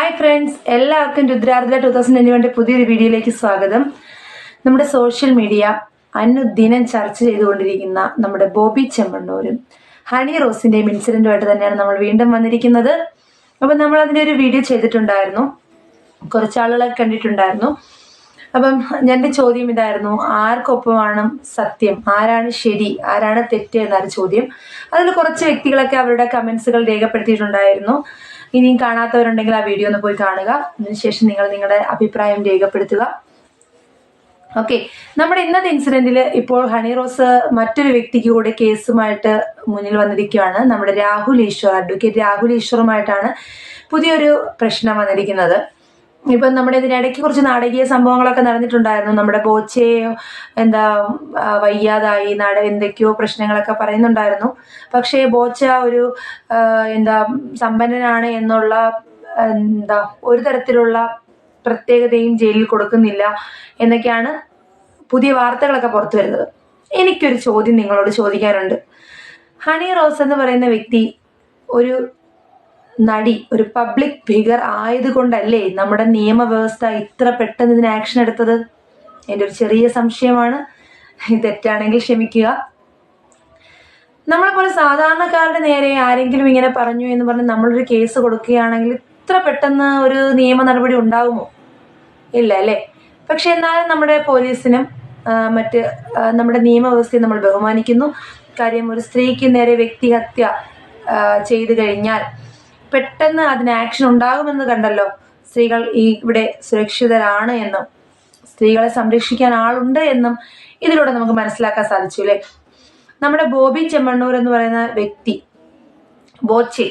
Hi friends, എല്ലാവർക്കും രുദ്രാർദ്ര 2021 പുതിയൊരു വീഡിയോയിലേക്ക് സ്വാഗതം. നമ്മുടെ സോഷ്യൽ മീഡിയ അനുദിനം ചർച്ച ചെയ്തുകൊണ്ടിരിക്കുന്ന നമ്മുടെ ബോബി ചെമ്മണ്ണൂരും ഹണി റോസിന്റെയും ഇൻസിഡന്റുമായിട്ട് തന്നെയാണ് നമ്മൾ വീണ്ടും വന്നിരിക്കുന്നത്. അപ്പം നമ്മൾ അതിൻ്റെ ഒരു വീഡിയോ ചെയ്തിട്ടുണ്ടായിരുന്നു, കുറച്ചാളുകളെ കണ്ടിട്ടുണ്ടായിരുന്നു. അപ്പം എൻ്റെ ചോദ്യം ഇതായിരുന്നു, ആർക്കൊപ്പമാണ് സത്യം, ആരാണ് ശരി, ആരാണ് തെറ്റ് എന്നാണ് ചോദ്യം. അതിൽ കുറച്ച് വ്യക്തികളൊക്കെ അവരുടെ കമന്റ്സുകൾ രേഖപ്പെടുത്തിയിട്ടുണ്ടായിരുന്നു. ഇനിയും കാണാത്തവരുണ്ടെങ്കിൽ ആ വീഡിയോ ഒന്ന് പോയി കാണുക. അതിനുശേഷം നിങ്ങൾ നിങ്ങളുടെ അഭിപ്രായം രേഖപ്പെടുത്തുക. ഓക്കെ, നമ്മുടെ ഇന്നത്തെ ഇൻസിഡന്റിൽ ഇപ്പോൾ ഹണി റോസ് മറ്റൊരു വ്യക്തിക്ക് കൂടി കേസുമായിട്ട് മുന്നിൽ വന്നിരിക്കുകയാണ്. നമ്മുടെ അഡ്വക്കേറ്റ് രാഹുൽ ഈശ്വറുമായിട്ടാണ് പുതിയൊരു പ്രശ്നം വന്നിരിക്കുന്നത്. ഇപ്പം നമ്മുടെ ഇതിനിടയ്ക്ക് കുറച്ച് നാടകീയ സംഭവങ്ങളൊക്കെ നടന്നിട്ടുണ്ടായിരുന്നു. നമ്മുടെ ബോച്ചയെ വയ്യാതായി എന്തൊക്കെയോ പ്രശ്നങ്ങളൊക്കെ പറയുന്നുണ്ടായിരുന്നു. പക്ഷേ ബോച്ച ഒരു സമ്പന്നനാണ് എന്നുള്ള ഒരു തരത്തിലുള്ള പ്രത്യേകതയും ജയിലിൽ കൊടുക്കുന്നില്ല എന്നൊക്കെയാണ് പുതിയ വാർത്തകളൊക്കെ പുറത്തു വരുന്നത്. എനിക്കൊരു ചോദ്യം നിങ്ങളോട് ചോദിക്കാനുണ്ട്. ഹണി റോസ് എന്ന് പറയുന്ന വ്യക്തി ഒരു നടി, ഒരു പബ്ലിക് ഫിഗർ ആയതുകൊണ്ടല്ലേ നമ്മുടെ നിയമവ്യവസ്ഥ ഇത്ര പെട്ടെന്ന് ഇതിന് ആക്ഷൻ എടുത്തത്? എൻ്റെ ഒരു ചെറിയ സംശയമാണ്. തെറ്റാണെങ്കിൽ ക്ഷമിക്കുക. നമ്മളെപ്പോലെ സാധാരണക്കാരുടെ നേരെ ആരെങ്കിലും ഇങ്ങനെ പറഞ്ഞു എന്ന് പറഞ്ഞ് നമ്മളൊരു കേസ് കൊടുക്കുകയാണെങ്കിൽ ഇത്ര പെട്ടെന്ന് ഒരു നിയമ നടപടി ഉണ്ടാകുമോ? ഇല്ല അല്ലേ? പക്ഷെ എന്നാലും നമ്മുടെ പോലീസിനും നമ്മുടെ നിയമവ്യവസ്ഥയെ നമ്മൾ ബഹുമാനിക്കുന്നു. കാര്യം, ഒരു സ്ത്രീക്ക് നേരെ വ്യക്തിഹത്യ ചെയ്തു കഴിഞ്ഞാൽ പെട്ടെന്ന് അതിന് ആക്ഷൻ ഉണ്ടാകുമെന്ന് കണ്ടല്ലോ. സ്ത്രീകൾ ഇവിടെ സുരക്ഷിതരാണ് എന്നും സ്ത്രീകളെ സംരക്ഷിക്കാൻ ആളുണ്ട് എന്നും ഇതിലൂടെ നമുക്ക് മനസ്സിലാക്കാൻ സാധിച്ചു അല്ലേ? നമ്മുടെ ബോബി ചെമ്മണ്ണൂർ എന്ന് പറയുന്ന വ്യക്തി, ബോച്ചെ,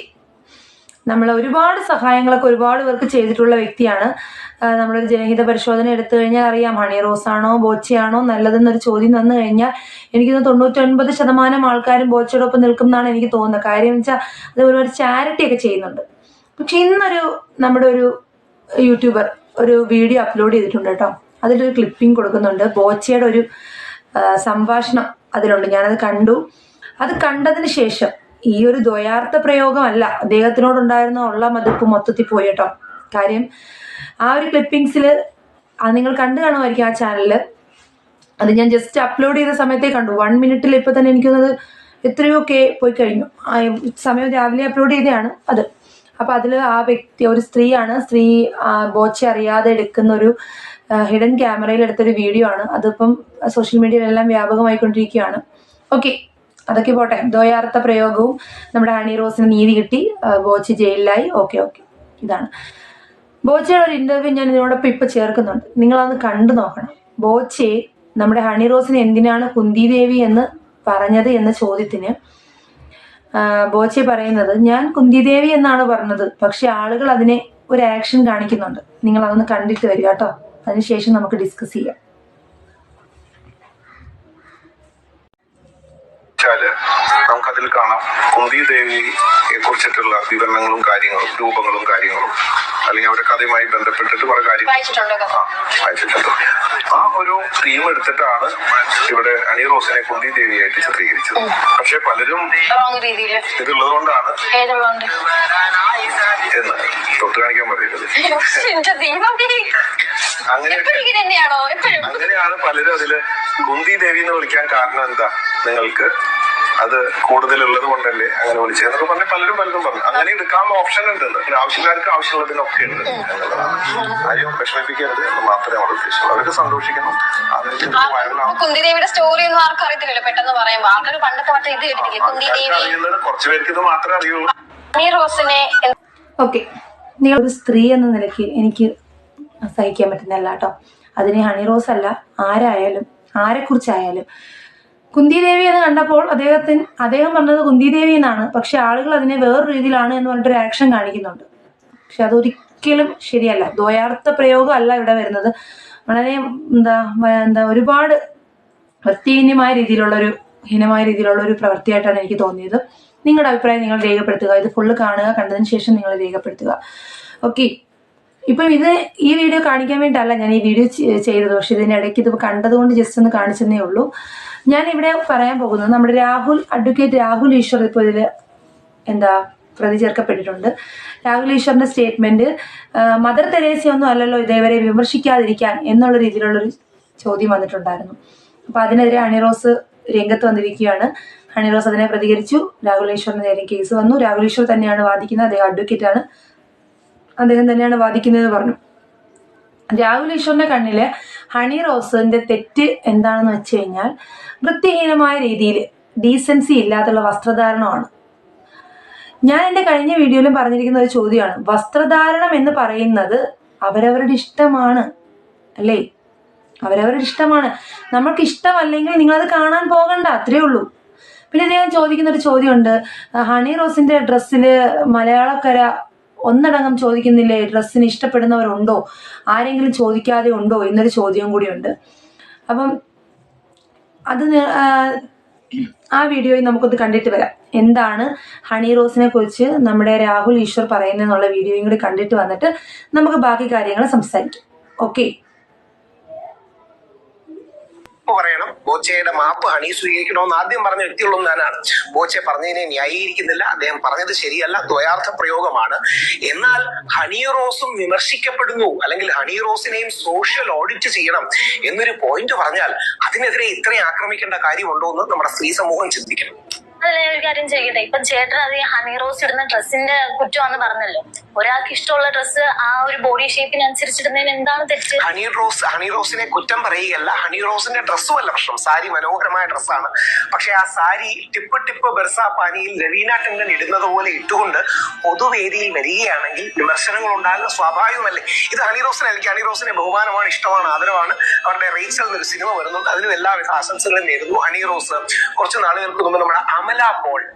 നമ്മൾ ഒരുപാട് സഹായങ്ങളൊക്കെ ഒരുപാട് പേർക്ക് ചെയ്തിട്ടുള്ള വ്യക്തിയാണ്. നമ്മളൊരു ജനഹിത പരിശോധന എടുത്തു കഴിഞ്ഞാൽ അറിയാം, ഹണി റോസ് ആണോ ബോച്ചയാണോ നല്ലതെന്നൊരു ചോദ്യം വന്നു കഴിഞ്ഞാൽ എനിക്ക് 99% ആൾക്കാരും ബോച്ചയോടൊപ്പം നിൽക്കും എന്നാണ് എനിക്ക് തോന്നുന്നത്. കാര്യം വെച്ചാൽ അത് ഒരുപാട് ചാരിറ്റി ഒക്കെ ചെയ്യുന്നുണ്ട്. പക്ഷെ ഇന്നൊരു നമ്മുടെ ഒരു യൂട്യൂബർ ഒരു വീഡിയോ അപ്ലോഡ് ചെയ്തിട്ടുണ്ട് കേട്ടോ. അതിലൊരു ക്ലിപ്പിംഗ് കൊടുക്കുന്നുണ്ട്. ബോച്ചയുടെ ഒരു സംഭാഷണം അതിലുണ്ട്. ഞാനത് കണ്ടു. അത് കണ്ടതിന് ശേഷം ഈ ഒരു ദ്വയാർത്ഥ പ്രയോഗമല്ല, അദ്ദേഹത്തിനോടുണ്ടായിരുന്ന മതിപ്പ് മൊത്തത്തിൽ പോയി കേട്ടോ. കാര്യം, ആ ഒരു ക്ലിപ്പിങ്സിൽ അത് നിങ്ങൾ കണ്ടു കാണുമായിരിക്കും ആ ചാനലിൽ. അത് ഞാൻ ജസ്റ്റ് അപ്ലോഡ് ചെയ്ത സമയത്തേ കണ്ടു. 1 മിനിറ്റിൽ ഇപ്പൊ തന്നെ എനിക്കൊന്നത് എത്രയോ പോയി കഴിഞ്ഞു. സമയം രാവിലെ അപ്ലോഡ് ചെയ്തതാണ് അത്. അപ്പൊ അതിൽ ആ വ്യക്തി ഒരു സ്ത്രീയാണ്. സ്ത്രീ ബോച്ച അറിയാതെ എടുക്കുന്ന ഒരു ഹിഡൻ ക്യാമറയിൽ എടുത്തൊരു വീഡിയോ ആണ്. അതിപ്പം സോഷ്യൽ മീഡിയയിലെല്ലാം വ്യാപകമായിക്കൊണ്ടിരിക്കുകയാണ്. ഓക്കെ, അതൊക്കെ പോട്ടെ. ദ്വയാർത്ഥ പ്രയോഗവും നമ്മുടെ ഹണി റോസിന് നീതി കിട്ടി, ബോച്ച ജയിലിലായി. ഓക്കെ, ഇതാണ് ബോച്ചയുടെ ഒരു ഇന്റർവ്യൂ. ഞാൻ ഇതിനോടൊപ്പം ഇപ്പൊ ചേർക്കുന്നുണ്ട്, നിങ്ങളതൊന്ന് കണ്ടു നോക്കണം. ബോച്ചയെ നമ്മുടെ ഹണി റോസിന് എന്തിനാണ് കുന്തി ദേവി എന്ന് പറഞ്ഞത് എന്ന ചോദ്യത്തിന് ബോച്ചെ പറയുന്നത്, ഞാൻ കുന്തി ദേവി എന്നാണ് പറഞ്ഞത്, പക്ഷെ ആളുകൾ അതിനെ ഒരു ആക്ഷൻ കാണിക്കുന്നുണ്ട്. നിങ്ങൾ അതൊന്ന് കണ്ടിട്ട് വരിക കേട്ടോ. അതിനുശേഷം നമുക്ക് ഡിസ്കസ് ചെയ്യാം. നമുക്കതിൽ കാണാം കുന്തി ദേവിയെ കുറിച്ചിട്ടുള്ള വിവരണങ്ങളും കാര്യങ്ങളും രൂപങ്ങളും കാര്യങ്ങളും, അല്ലെങ്കിൽ അവരുടെ കഥയുമായി ബന്ധപ്പെട്ടിട്ട് കുറെ കാര്യങ്ങൾ വായിച്ചിട്ടുണ്ട്. ആ ഒരു തീം എടുത്തിട്ടാണ് ഇവിടെ ഹണി റോസിനെ കുന്തി ദേവിയായിട്ട് ചിത്രീകരിച്ചത്. പക്ഷെ പലരും ഇതുള്ളത് കൊണ്ടാണ് എന്ന് തൊട്ട് കാണിക്കാൻ പറയുന്നത്. അങ്ങനെയാണ് പലരും അതില് കുന്തി ദേവി എന്ന് വിളിക്കാൻ കാരണം എന്താ, നിങ്ങൾക്ക് അത് കൂടുതലുള്ളത് കൊണ്ടല്ലേ അങ്ങനെ വിളിച്ചതെന്നൊക്കെ പറഞ്ഞ് പലരും പറഞ്ഞു. അങ്ങനെ എടുക്കാനുള്ള ഓപ്ഷൻ ഉണ്ട്, ആവശ്യക്കാർക്ക് ആവശ്യമുള്ളതിനൊക്കെ ഉണ്ട് എന്നുള്ളതാണ്. ആരെയും വിഷമിപ്പിക്കരുത് എന്ന് മാത്രമേ അവിടെ ഉദ്ദേശിച്ചുള്ളൂ. അവർക്ക് സന്തോഷിക്കണം. കുന്തിദേവിയുടെ സ്റ്റോറി ഒന്നും ആർക്കും അറിയത്തില്ലല്ലോ. പെട്ടെന്ന് പറയുമ്പോ ആൾക്കാർ പണ്ടത്തെ ഇത് കേട്ടിട്ടില്ലേ, അറിയുന്നത് കുറച്ചു പേർക്ക് ഇത് മാത്രമേ അറിയുള്ളൂ. ഓക്കെ, നിങ്ങൾ ഒരു സ്ത്രീ എന്ന നിലയ്ക്ക് എനിക്ക് സഹിക്കാൻ പറ്റുന്നല്ല കേട്ടോ. അതിന് ഹണി റോസ് അല്ല, ആരായാലും ആരെക്കുറിച്ചായാലും. കുന്തി ദേവി എന്ന് കണ്ടപ്പോൾ അദ്ദേഹം പറഞ്ഞത് കുന്തി ദേവി എന്നാണ്. പക്ഷെ ആളുകൾ അതിനെ വേറൊരു രീതിയിലാണ് എന്ന് പറഞ്ഞിട്ടൊരു ആക്ഷൻ കാണിക്കുന്നുണ്ട്. പക്ഷെ അതൊരിക്കലും ശരിയല്ല. ദ്വയാർത്ഥ പ്രയോഗം അല്ല ഇവിടെ വരുന്നത്. വളരെ ഒരുപാട് വൃത്തിഹീനമായ രീതിയിലുള്ള ഒരു പ്രവൃത്തിയായിട്ടാണ് എനിക്ക് തോന്നിയത്. നിങ്ങളുടെ അഭിപ്രായം നിങ്ങൾ രേഖപ്പെടുത്തുക. ഇത് ഫുള്ള് കാണുക, കണ്ടതിന് ശേഷം നിങ്ങൾ രേഖപ്പെടുത്തുക. ഓക്കെ, ഇപ്പം ഈ വീഡിയോ കാണിക്കാൻ വേണ്ടിയിട്ടല്ല ഞാൻ ഈ വീഡിയോ ചെയ്തത്. പക്ഷെ ഇതിനിടയ്ക്ക് ഇത് കണ്ടതുകൊണ്ട് ജസ്റ്റ് ഒന്ന് കാണിച്ചെന്നേ ഉള്ളൂ. ഞാൻ ഇവിടെ പറയാൻ പോകുന്നത് നമ്മുടെ അഡ്വക്കേറ്റ് രാഹുൽ ഈശ്വർ ഇപ്പോൾ ഇതിൽ പ്രതി ചേർക്കപ്പെട്ടിട്ടുണ്ട്. രാഹുൽ ഈശ്വറിന്റെ സ്റ്റേറ്റ്മെന്റ് മദർ തെരേസയൊന്നും അല്ലല്ലോ ഇതേവരെ വിമർശിക്കാതിരിക്കാൻ എന്നുള്ള രീതിയിലുള്ളൊരു ചോദ്യം വന്നിട്ടുണ്ടായിരുന്നു. അപ്പൊ അതിനെതിരെ ഹണി റോസ് രംഗത്ത് വന്നിരിക്കുകയാണ്. ഹണി റോസ് അതിനെ പ്രതികരിച്ചു. രാഹുൽ ഈശ്വറിന് നേരെ കേസ് വന്നു. രാഹുൽ ഈശ്വർ തന്നെയാണ് വാദിക്കുന്നത്, അദ്ദേഹം അഡ്വക്കേറ്റ് ആണ്, അദ്ദേഹം തന്നെയാണ് വാദിക്കുന്നത് പറഞ്ഞു. രാഹുൽ ഈശ്വറിന്റെ കണ്ണില് ഹണി റോസിന്റെ തെറ്റ് എന്താണെന്ന് വെച്ച് കഴിഞ്ഞാൽ വൃത്തിഹീനമായ രീതിയിൽ ഡീസൻസി ഇല്ലാത്തുള്ള വസ്ത്രധാരണമാണ്. ഞാൻ എൻ്റെ കഴിഞ്ഞ വീഡിയോയിലും പറഞ്ഞിരിക്കുന്ന ഒരു ചോദ്യമാണ്, വസ്ത്രധാരണം എന്ന് പറയുന്നത് അവരവരുടെ ഇഷ്ടമാണ് അല്ലേ, അവരവരുടെ ഇഷ്ടമാണ്. നമ്മൾക്ക് ഇഷ്ടമല്ലെങ്കിൽ നിങ്ങളത് കാണാൻ പോകണ്ട, അത്രേ ഉള്ളൂ. പിന്നെ ഞാൻ ചോദിക്കുന്ന ഒരു ചോദ്യമുണ്ട്, ഹണി റോസിന്റെ ഡ്രസ്സില് മലയാളക്കര ഒന്നടങ്കം ചോദിക്കുന്നില്ലേ, ഡ്രസ്സിന് ഇഷ്ടപ്പെടുന്നവരുണ്ടോ, ആരെങ്കിലും ചോദിക്കാതെ ഉണ്ടോ എന്നൊരു ചോദ്യവും കൂടിയുണ്ട്. അപ്പം അത് ആ വീഡിയോയിൽ നമുക്കൊന്ന് കണ്ടിട്ട് വരാം. എന്താണ് ഹണി റോസിനെ കുറിച്ച് നമ്മുടെ രാഹുൽ ഈശ്വർ പറയുന്നതെന്നുള്ള വീഡിയോയും കൂടി കണ്ടിട്ട് വന്നിട്ട് നമുക്ക് ബാക്കി കാര്യങ്ങൾ സംസാരിക്കാം. ഓക്കെ. പറയണം, ബോച്ചയുടെ മാപ്പ് ഹണി സ്വീകരിക്കണമെന്ന് ആദ്യം പറഞ്ഞ വ്യക്തികളും ഞാനാണ്. ബോച്ചെ പറഞ്ഞതിനെ ന്യായീകരിക്കുന്നില്ല, അദ്ദേഹം പറഞ്ഞത് ശരിയല്ല, ദ്വയാർത്ഥ പ്രയോഗമാണ്. എന്നാൽ ഹണി റോസും വിമർശിക്കപ്പെടുന്നു, അല്ലെങ്കിൽ ഹണി റോസിനെയും സോഷ്യൽ ഓഡിറ്റ് ചെയ്യണം എന്നൊരു പോയിന്റ് പറഞ്ഞാൽ അതിനെതിരെ ഇത്രയും ആക്രമിക്കേണ്ട കാര്യമുണ്ടോ എന്ന് നമ്മുടെ സ്ത്രീ സമൂഹം ചിന്തിക്കണം. അതല്ലേ ഒരു കാര്യം ചെയ്യട്ടെ, ഇപ്പൊ ചേട്ടൻ അത് ഹണി റോസ് ഇടുന്ന ഡ്രസ്സിന്റെ കുറ്റമാണെന്ന് പറഞ്ഞല്ലോ. ഒരാൾക്ക് ഇഷ്ടമുള്ള ഡ്രസ്സ് ആ ഒരു ബോഡി ഷേപ്പിനനുസരിച്ചിടുന്നതിന് എന്താണ് തെറ്റ്? ഹണി റോസിനെ കുറ്റം പറയുകയല്ല, ഹണി റോസിന്റെ ഡ്രസ്സും അല്ല പ്രശ്നം. സാരി മനോഹരമായ ഡ്രസ്സാണ്. പക്ഷെ ആ സാരി ടിപ്പ് ബെർസ പാനിയിൽ രവീന ടണ്ടൻ ഇടുന്നത് പോലെ ഇട്ടുകൊണ്ട് പൊതുവേദിയിൽ വരികയാണെങ്കിൽ വിമർശനങ്ങൾ ഉണ്ടാകുക സ്വാഭാവികമല്ലേ? ഇത് ഹണി റോസിനല്ല, ഹണി റോസിനെ ബഹുമാനമാണ്, ഇഷ്ടമാണ്, ആദരവാണ്. അവരുടെ റേച്ചൽ എന്നൊരു സിനിമ വരുന്നുണ്ട്, അതിനും എല്ലാവിധ ആശംസകളും നേരുന്നു. ഹണി റോസ് കുറച്ച് നാളുകൾക്ക് മുമ്പ് നമ്മുടെ അമല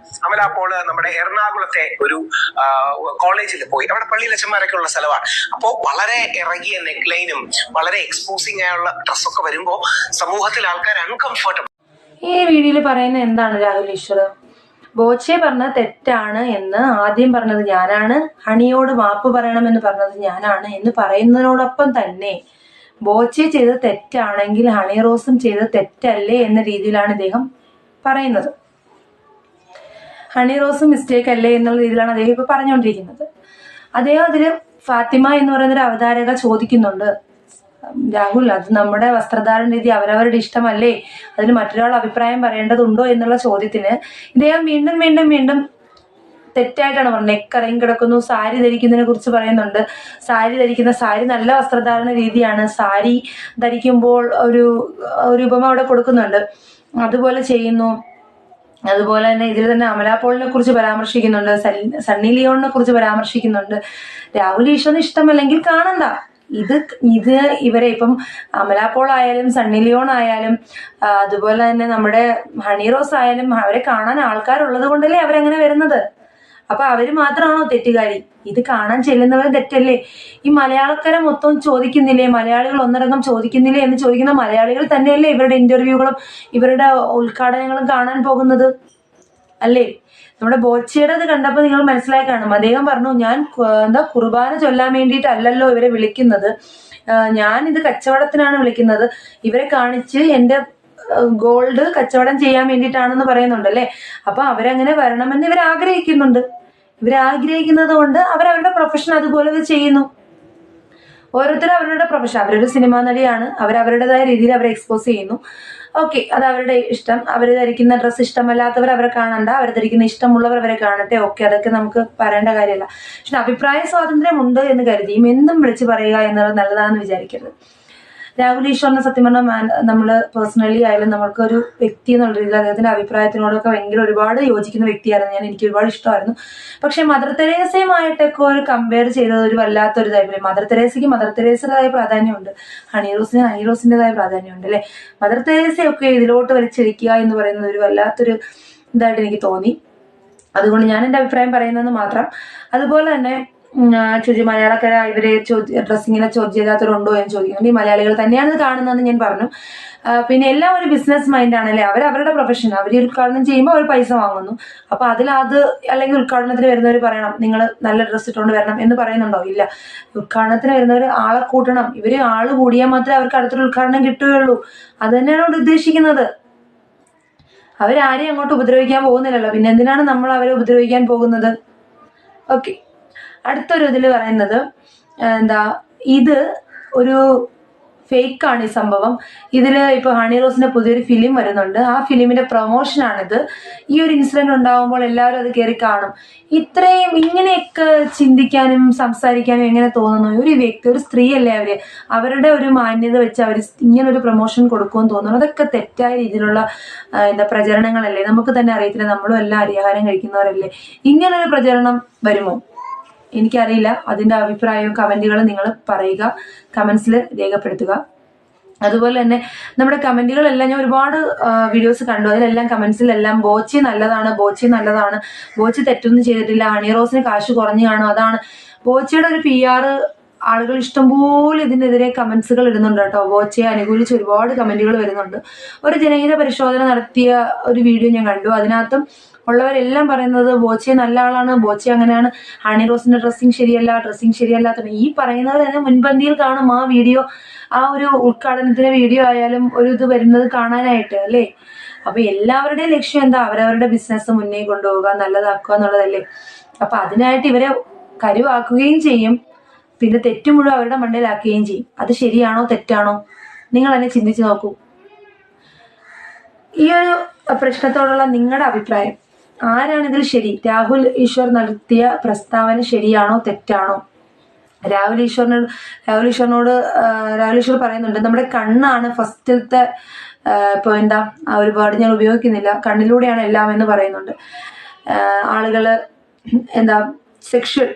പോൾ നമ്മുടെ എറണാകുളത്തെ ഒരു കോളേജിൽ പോയി. അവിടെ പള്ളിയിലച്ചന്മാരൊക്കെ ഉള്ള സ്ഥലമാണ്. അപ്പോൾ വളരെ ഇറങ്ങിയ നെക്ലൈനും വളരെ എക്സ്പോസിംഗ് ആയുള്ള ഡ്രസ്സൊക്കെ വരുമ്പോ സമൂഹത്തിൽ ആൾക്കാർ അൺകംഫർട്ടബിൾ. ഈ വീഡിയോയിൽ പറയുന്നത് എന്താണ് രാഹുൽ ഈശ്വർ? ബോച്ചെ പറഞ്ഞ തെറ്റാണ് എന്ന് ആദ്യം പറഞ്ഞത് ഞാനാണ്, ഹണിയോട് മാപ്പ് പറയണമെന്ന് പറഞ്ഞത് ഞാനാണ് എന്ന് പറയുന്നതിനോടൊപ്പം തന്നെ ബോച്ചെ ചെയ്ത തെറ്റാണെങ്കിൽ ഹണി റോസും ചെയ്ത തെറ്റല്ലേ എന്ന രീതിയിലാണ് ഇദ്ദേഹം പറയുന്നത്. ഹണി റോസ് മിസ്റ്റേക്ക് അല്ലേ എന്നുള്ള രീതിയിലാണ് അദ്ദേഹം ഇപ്പൊ പറഞ്ഞുകൊണ്ടിരിക്കുന്നത്. അദ്ദേഹം അതില് ഫാത്തിമ എന്ന് പറയുന്നൊരു അവതാരക ചോദിക്കുന്നുണ്ട്, രാഹുൽ അത് നമ്മുടെ വസ്ത്രധാരണ രീതി അവരവരുടെ ഇഷ്ടമല്ലേ, അതിന് മറ്റൊരാൾ അഭിപ്രായം പറയേണ്ടതുണ്ടോ എന്നുള്ള ചോദ്യത്തിന് ഇദ്ദേഹം വീണ്ടും തെറ്റായിട്ടാണ് പറഞ്ഞത്. നെക്കറങ്ങി കിടക്കുന്നു, സാരി ധരിക്കുന്നതിനെ കുറിച്ച് പറയുന്നുണ്ട്. സാരി നല്ല വസ്ത്രധാരണ രീതിയാണ്, സാരി ധരിക്കുമ്പോൾ ഒരു ഉപമ അവിടെ കൊടുക്കുന്നുണ്ട്, അതുപോലെ ചെയ്യുന്നു. അതുപോലെ തന്നെ ഇതിൽ തന്നെ അമല പോളിനെ കുറിച്ച് പരാമർശിക്കുന്നുണ്ട്, സണ്ണി ലിയോണിനെ കുറിച്ച് പരാമർശിക്കുന്നുണ്ട്. രാഹുൽ ഈശ്വറിന് ഇഷ്ടമല്ലെങ്കിൽ കാണണ്ട. ഇത് ഇവരെ ഇപ്പം അമല പോൾ ആയാലും സണ്ണി ലിയോൺ ആയാലും അതുപോലെ തന്നെ നമ്മുടെ ഹണി റോസ് ആയാലും അവരെ കാണാൻ ആൾക്കാരുള്ളത് കൊണ്ടല്ലേ അവരങ്ങനെ വരുന്നത്. അപ്പൊ അവര് മാത്രമാണോ തെറ്റുകാരി? ഇത് കാണാൻ ചെല്ലുന്നവർ തെറ്റല്ലേ? ഈ മലയാളക്കര മൊത്തം ചോദിക്കുന്നില്ലേ, മലയാളികൾ ഒന്നടങ്കം ചോദിക്കുന്നില്ലേ എന്ന് ചോദിക്കുന്ന മലയാളികൾ തന്നെയല്ലേ ഇവരുടെ ഇന്റർവ്യൂകളും ഇവരുടെ ഉദ്ഘാടനങ്ങളും കാണാൻ പോകുന്നത് അല്ലേ? നമ്മുടെ ബോച്ചയുടേത് കണ്ടപ്പോൾ നിങ്ങൾ മനസ്സിലാക്കി കാണും. അദ്ദേഹം പറഞ്ഞു, ഞാൻ കുർബാന ചൊല്ലാൻ വേണ്ടിയിട്ടല്ലല്ലോ ഇവരെ വിളിക്കുന്നത്, ഞാൻ ഇത് കച്ചവടത്തിനാണ് വിളിക്കുന്നത്, ഇവരെ കാണിച്ച് എന്റെ ഗോൾഡ് കച്ചവടം ചെയ്യാൻ വേണ്ടിയിട്ടാണെന്ന് പറയുന്നുണ്ടല്ലേ. അപ്പൊ അവരങ്ങനെ വരണമെന്ന് ഇവരാഗ്രഹിക്കുന്നത് കൊണ്ട് അവരവരുടെ പ്രൊഫഷൻ അതുപോലെ ചെയ്യുന്നു. ഓരോരുത്തരും അവരുടെ പ്രൊഫഷൻ, അവരൊരു സിനിമാ നടിയാണ്, അവരവരുടേതായ രീതിയിൽ അവരെ എക്സ്പോസ് ചെയ്യുന്നു. ഓക്കെ, അത് അവരുടെ ഇഷ്ടം. അവർ ധരിക്കുന്ന ഡ്രസ്സ് ഇഷ്ടമല്ലാത്തവർ അവരെ കാണണ്ട, അവർ ധരിക്കുന്ന ഇഷ്ടമുള്ളവർ അവരെ കാണട്ടെ. ഓക്കെ, അതൊക്കെ നമുക്ക് പറയേണ്ട കാര്യമല്ല. പക്ഷെ അഭിപ്രായ സ്വാതന്ത്ര്യം ഉണ്ട് എന്ന് കരുതിയും എന്തും വിളിച്ചു പറയുക എന്നുള്ളത് നല്ലതാണെന്ന് വിചാരിക്കരുത്. രാഹുൽ ഈശ്വറിനെ സത്യം പറഞ്ഞാൽ നമ്മൾ പേഴ്സണലി ആയാലും നമ്മൾക്കൊരു വ്യക്തി എന്നുള്ള രീതിയിൽ അദ്ദേഹത്തിന്റെ അഭിപ്രായത്തിനോടൊക്കെ ഭയങ്കര ഒരുപാട് യോജിക്കുന്ന വ്യക്തിയായിരുന്നു എനിക്ക് ഒരുപാട് ഇഷ്ടമായിരുന്നു. പക്ഷെ മദർ തെരേസയുമായിട്ടൊക്കെ ഒരു കമ്പയർ ചെയ്തത് ഒരു വല്ലാത്തൊരു ഇതായി. മദർ തെരേസയുടേതായ പ്രാധാന്യമുണ്ട്, ഹണി റോസിന്റേതായ പ്രാധാന്യമുണ്ട് അല്ലെ. മദർ തെരേസയൊക്കെ ഇതിലോട്ട് വലിച്ചിരിക്കുക എന്ന് പറയുന്നത് ഒരു വല്ലാത്തൊരു ഇതായിട്ട് എനിക്ക് തോന്നി. അതുകൊണ്ട് ഞാൻ എൻ്റെ അഭിപ്രായം പറയുന്നത് മാത്രം. അതുപോലെ തന്നെ മലയാളക്കര ഇവരെ ഡ്രസ്സിങ്ങിനെ ചോദ്യം ചെയ്യാത്തവരുണ്ടോ എന്ന് ചോദിക്കുന്നുണ്ട്. ഈ മലയാളികൾ തന്നെയാണ് ഇത് കാണുന്നതെന്ന് ഞാൻ പറഞ്ഞു. പിന്നെ എല്ലാം ഒരു ബിസിനസ് മൈൻഡ് ആണല്ലേ, അവരവരുടെ പ്രൊഫഷൻ, അവർ ഉദ്ഘാടനം ചെയ്യുമ്പോൾ അവർ പൈസ വാങ്ങുന്നു. അപ്പൊ അല്ലെങ്കിൽ ഉദ്ഘാടനത്തിന് വരുന്നവർ പറയണം നിങ്ങൾ നല്ല ഡ്രസ്സ് ഇട്ടുകൊണ്ട് വരണം എന്ന് പറയുന്നുണ്ടോ? ഇല്ല. ഉദ്ഘാടനത്തിന് വരുന്നവർ ആളെ കൂട്ടണം, ഇവര് ആള് കൂടിയാൽ മാത്രമേ അവർക്ക് അടുത്തൊരു ഉദ്ഘാടനം കിട്ടുകയുള്ളൂ. അത് തന്നെയാണ് അവിടെ ഉദ്ദേശിക്കുന്നത്. അവരാരെയും അങ്ങോട്ട് ഉപദ്രവിക്കാൻ പോകുന്നില്ലല്ലോ, പിന്നെ എന്തിനാണ് നമ്മൾ അവരെ ഉപദ്രവിക്കാൻ പോകുന്നത്? ഓക്കെ, അടുത്തൊരു ഇതിൽ പറയുന്നത് എന്താ, ഇത് ഒരു ഫേക്കാണ് ഈ സംഭവം. ഇതിൽ ഇപ്പോൾ ഹണി റോസിന്റെ പുതിയൊരു ഫിലിം വരുന്നുണ്ട്, ആ ഫിലിമിന്റെ പ്രൊമോഷനാണിത്. ഈ ഒരു ഇൻസിഡന്റ് ഉണ്ടാകുമ്പോൾ എല്ലാവരും അത് കയറി കാണും. ഇത്രയും ഇങ്ങനെയൊക്കെ ചിന്തിക്കാനും സംസാരിക്കാനും എങ്ങനെ തോന്നുന്നു? ഒരു വ്യക്തി, ഒരു സ്ത്രീയല്ലേ അവരുടെ ഒരു മാന്യത വെച്ച് അവർ ഇങ്ങനൊരു പ്രൊമോഷൻ കൊടുക്കുമെന്ന് തോന്നുന്നു. അതൊക്കെ തെറ്റായ രീതിയിലുള്ള പ്രചരണങ്ങളല്ലേ? നമുക്ക് തന്നെ അറിയത്തില്ല, നമ്മളും എല്ലാം അരിയാഹാരം കഴിക്കുന്നവരല്ലേ. ഇങ്ങനൊരു പ്രചരണം വരുമോ? എനിക്കറിയില്ല. അതിന്റെ അഭിപ്രായവും കമന്റുകളും നിങ്ങൾ പറയുക, കമന്റ്സിൽ രേഖപ്പെടുത്തുക. അതുപോലെ തന്നെ നമ്മുടെ കമന്റുകളെല്ലാം ഞാൻ ഒരുപാട് വീഡിയോസ് കണ്ടു, അതിലെല്ലാം കമന്റ്സിലെല്ലാം ബോച്ചി നല്ലതാണ്, ബോച്ചി നല്ലതാണ്, ബോച്ചി തെറ്റൊന്നും ചെയ്തിട്ടില്ല, ഹണി റോസിന് കാശ് കുറഞ്ഞു കാണും, അതാണ് ബോച്ചിയുടെ ഒരു PR. ആളുകൾ ഇഷ്ടംപോലെ ഇതിനെതിരെ കമന്റ്സുകൾ ഇടുന്നുണ്ട് കേട്ടോ. ബോച്ചയെ അനുകൂലിച്ച് ഒരുപാട് കമന്റുകൾ വരുന്നുണ്ട്. ഒരു ജനഹിത പരിശോധന നടത്തിയ ഒരു വീഡിയോ ഞാൻ കണ്ടു, അതിനകത്തും ഉള്ളവരെല്ലാം പറയുന്നത് ബോച്ചെ നല്ല ആളാണ്, ബോച്ചെ അങ്ങനെയാണ്, ഹണി റോസിന്റെ ഡ്രസ്സിങ് ശരിയല്ല. ഈ പറയുന്നത് തന്നെ മുൻപന്തിയിൽ കാണും ആ വീഡിയോ, ആ ഒരു ഉദ്ഘാടനത്തിന്റെ വീഡിയോ ആയാലും ഒരു ഇത് വരുന്നത് കാണാനായിട്ട് അല്ലേ. അപ്പൊ എല്ലാവരുടെയും ലക്ഷ്യം എന്താ? അവരവരുടെ ബിസിനസ് മുന്നേ കൊണ്ടുപോകുക, നല്ലതാക്കുക എന്നുള്ളതല്ലേ. അപ്പൊ അതിനായിട്ട് ഇവരെ കരുവാക്കുകയും ചെയ്യും, പിന്നെ തെറ്റു മുഴുവൻ അവരുടെ മണ്ടയിലാക്കുകയും ചെയ്യും. അത് ശരിയാണോ തെറ്റാണോ? നിങ്ങൾ തന്നെ ചിന്തിച്ചു നോക്കൂ. ഈ ഒരു പ്രശ്നത്തോടുള്ള നിങ്ങളുടെ അഭിപ്രായം, ആരാണ് ഇതിൽ ശരി? രാഹുൽ ഈശ്വർ നടത്തിയ പ്രസ്താവന ശരിയാണോ തെറ്റാണോ? രാഹുൽ ഈശ്വർ പറയുന്നുണ്ട്, നമ്മുടെ കണ്ണാണ് ഫസ്റ്റിലത്തെ ഇപ്പൊ എന്താ ഒരു വേർഡ് ഞാൻ ഉപയോഗിക്കുന്നില്ല, കണ്ണിലൂടെയാണ് എല്ലാം എന്ന് പറയുന്നുണ്ട്. ആളുകള് എന്താ സെക്ഷൽ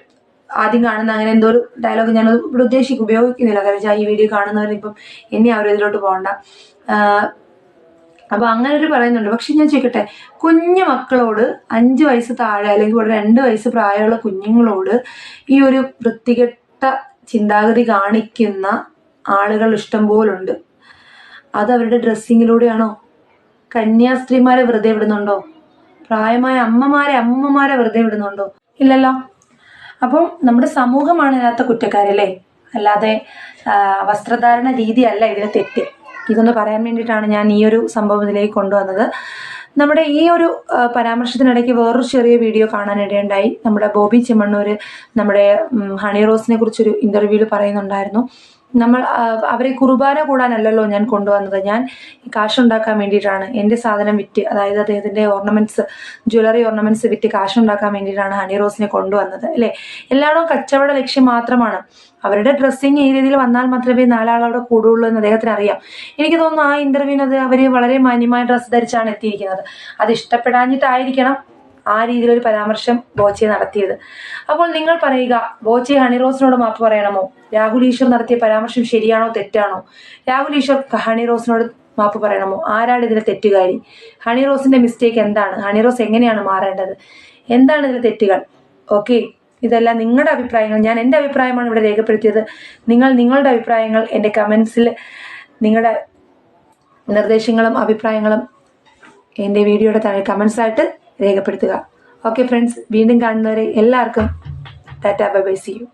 ആദ്യം കാണുന്ന അങ്ങനെ എന്തോ ഒരു ഡയലോഗ് ഞാൻ ഇവിടെ ഉപയോഗിക്കുന്നില്ല, കാരണം ഈ വീഡിയോ കാണുന്നവരിപ്പം ഇനി അവരിതിലോട്ട് പോകണ്ട. അപ്പൊ അങ്ങനെ ഒരു പറയുന്നുണ്ട്. പക്ഷെ ഞാൻ ചോദിക്കട്ടെ, കുഞ്ഞു മക്കളോട് 5 വയസ്സ് താഴെ അല്ലെങ്കിൽ ഒരു 2 വയസ്സ് പ്രായമുള്ള കുഞ്ഞുങ്ങളോട് ഈ ഒരു വൃത്തികെട്ട ചിന്താഗതി കാണിക്കുന്ന ആളുകൾ ഇഷ്ടം പോലുണ്ട്. അത് അവരുടെ ഡ്രസ്സിങ്ങിലൂടെയാണോ? കന്യാസ്ത്രീമാരെ വെറുതെ വിടുന്നുണ്ടോ? പ്രായമായ അമ്മമാരെ വെറുതെ വിടുന്നുണ്ടോ? ഇല്ലല്ലോ. അപ്പം നമ്മുടെ സമൂഹമാണ് ഇതിനകത്ത് കുറ്റക്കാരല്ലേ, അല്ലാതെ വസ്ത്രധാരണ രീതിയല്ല ഇതിന് തെറ്റ്. ഇതൊന്ന് പറയാൻ വേണ്ടിയിട്ടാണ് ഞാൻ ഈ ഒരു സംഭവം ഇതിലേക്ക് കൊണ്ടുവന്നത്. നമ്മുടെ ഈ ഒരു പരാമർശത്തിനിടയ്ക്ക് വേറൊരു ചെറിയ വീഡിയോ കാണാനിടയുണ്ടായി. നമ്മുടെ ബോബി ചെമ്മണ്ണൂര് നമ്മുടെ ഹണി റോസിനെ കുറിച്ചൊരു ഇന്റർവ്യൂവിൽ പറയുന്നുണ്ടായിരുന്നു, അവരെ കുർബാന കൂടാനല്ലല്ലോ ഞാൻ കൊണ്ടുവന്നത്, ഞാൻ കാശുണ്ടാക്കാൻ വേണ്ടിയിട്ടാണ്, എൻ്റെ സാധനം വിറ്റ്, അതായത് അദ്ദേഹത്തിന്റെ ജ്വല്ലറി ഓർണമെന്റ്സ് വിറ്റ് കാശുണ്ടാക്കാൻ വേണ്ടിയിട്ടാണ് ഹണി റോസിനെ കൊണ്ടുവന്നത് അല്ലെ. എല്ലായിടവും കച്ചവട ലക്ഷ്യം മാത്രമാണ്. അവരുടെ ഡ്രസ്സിങ് ഈ രീതിയിൽ വന്നാൽ മാത്രമേ 4 ആൾ അവിടെ കൂടുള്ളൂ എന്ന് അദ്ദേഹത്തിന് അറിയാം. എനിക്ക് തോന്നുന്നു ആ ഇന്റർവ്യൂവിനത് അവര് വളരെ മാന്യമായ ഡ്രസ്സ് ധരിച്ചാണ് എത്തിയിരിക്കുന്നത്. അത് ഇഷ്ടപ്പെടാഞ്ഞിട്ടായിരിക്കണം ആ രീതിയിലൊരു പരാമർശം ബോച്ചെ നടത്തിയത്. അപ്പോൾ നിങ്ങൾ പറയുക, ബോച്ചെ ഹണി റോസിനോട് മാപ്പ് പറയണമോ? രാഹുൽ ഈശ്വർ നടത്തിയ പരാമർശം ശരിയാണോ തെറ്റാണോ? രാഹുൽ ഈശ്വർ ഹണി റോസിനോട് മാപ്പ് പറയണമോ? ആരാണ് ഇതിലെ തെറ്റുകാരി? ഹണി റോസിന്റെ മിസ്റ്റേക്ക് എന്താണ്? ഹണി റോസ് എങ്ങനെയാണ് മാറേണ്ടത്? എന്താണ് ഇതിലെ തെറ്റുകൾ? ഓക്കെ, ഇതെല്ലാം നിങ്ങളുടെ അഭിപ്രായങ്ങൾ. ഞാൻ എൻ്റെ അഭിപ്രായമാണ് ഇവിടെ രേഖപ്പെടുത്തിയത്. നിങ്ങൾ നിങ്ങളുടെ അഭിപ്രായങ്ങൾ എൻ്റെ കമന്റ്സിൽ, നിങ്ങളുടെ നിർദ്ദേശങ്ങളും അഭിപ്രായങ്ങളും എൻ്റെ വീഡിയോയുടെ താഴെ കമന്റ്സ് ആയിട്ട് രേഖപ്പെടുത്തുക. ഓക്കെ ഫ്രണ്ട്സ്, വീണ്ടും കാണുന്നവരെ എല്ലാവർക്കും tata, bye bye, see U.